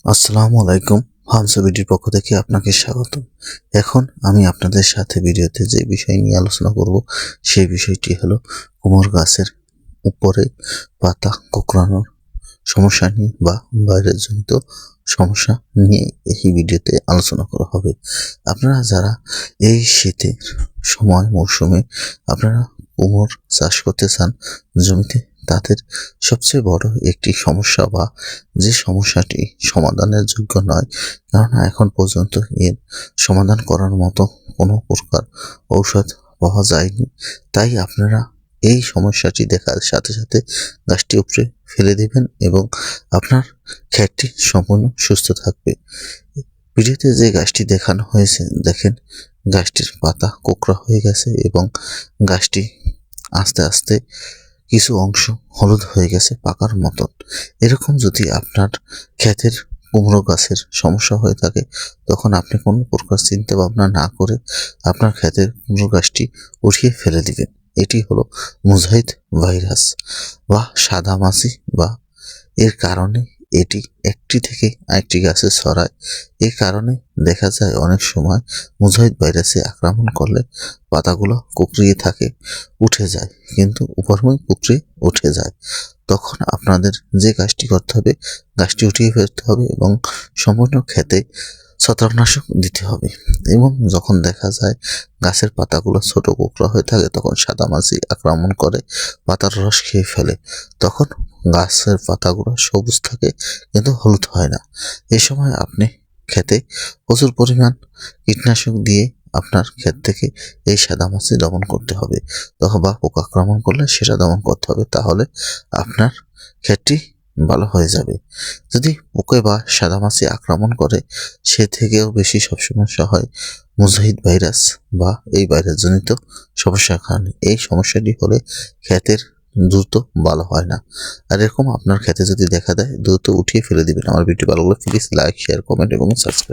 আসসালামু আলাইকুম। হামসা ভিডিওর পক্ষ থেকে আপনাকে স্বাগত। এখন আমি আপনাদের সাথে ভিডিওতে যে বিষয় নিয়ে আলোচনা করব সেই বিষয়টি হলো কুমড়ো গাছের উপরে পাতা কোঁকড়ানোর সমস্যা নিয়ে বা ভাইরাস জনিত সমস্যা নিয়ে এই ভিডিওতে আলোচনা করা হবে। আপনারা যারা এই শীতের মৌসুমে আপনারা কুমড়ো চাষ করতে চান জমিতে, তাদের সবচেয়ে বড় একটি সমস্যা বা যে সমস্যাটি সমাধানের যোগ্য নয়, কেননা এখন পর্যন্ত এর সমাধান করার মতো কোনো প্রকার ঔষধ পাওয়া যায়নি। তাই আপনারা এই সমস্যাটি দেখার সাথে সাথে গাছটি উপড়ে ফেলে দিবেন এবং আপনার ক্ষেতটি সম্পূর্ণ সুস্থ থাকবে। ভিডিওতে যে গাছটি দেখানো হয়েছে, দেখেন গাছটির পাতা কোঁকড়া হয়ে গেছে এবং গাছটি আস্তে আস্তে কিছু অংশ হলুদ হয়ে গেছে পাকার মতন। এরকম যদি আপনার ক্ষেতের কুমড়ো গাছের সমস্যা হয়ে থাকে, তখন আপনি কোনো প্রকার চিন্তা ভাবনা না করে আপনার ক্ষেতের কুমড়ো গাছটি উঠিয়ে ফেলে দিবেন। এটি হলো মোজাইক ভাইরাস বা সাদামাছি, বা এর কারণে এটি একটি থেকে আরেকটি গাছে ছড়ায়। এই কারণে দেখা যায় অনেক সময় মোজাইক ভাইরাসে আক্রমণ করলে পাতাগুলো কুঁকড়িয়ে থাকে, উঠে যায়, কিন্তু উপরমুখ কুঁকড়ে উঠে যায়। তখন আপনাদের যে কাজটি করতে হবে, গাছটি উঠিয়ে ফেলতে হবে এবং সম্পূর্ণ ক্ষেতে ছত্রাকনাশক দিতে হবে। এবং যখন দেখা যায় গাছের পাতাগুলো ছোট কোঁকড়া হয়ে থাকে, তখন সাদামাছি আক্রমণ করে পাতার রস খেয়ে ফেলে। তখন গাছের পাতাগুলো সবুজ থাকে কিন্তু হলুদ হয় না। এই সময় আপনি ক্ষেতে প্রচুর পরিমাণ কীটনাশক দিয়ে আপনার ক্ষেত থেকে এই সাদামাছি দমন করতে হবে, বা পোকা আক্রমণ করলে সেটা দমন করতে হবে। তাহলে আপনার ক্ষেতটি ভালো হয়ে যাবে। যদি পোকা বা সাদামাছি আক্রমণ করে, সে থেকেও বেশি সব সমস্যা হয় মোজাইক ভাইরাস বা এই ভাইরাস জনিত সমস্যার কারণে। এই সমস্যাটি হলে ক্ষেতের দ্রুত ভালো হয় না। আর এরকম আপনার ক্ষেতে যদি দেখা দেয়, দ্রুত উঠিয়ে ফেলে দিবেন। আমার ভিডিও ভালো লাগলে প্লিজ লাইক, শেয়ার, কমেন্ট এবং সাবস্ক্রাইব।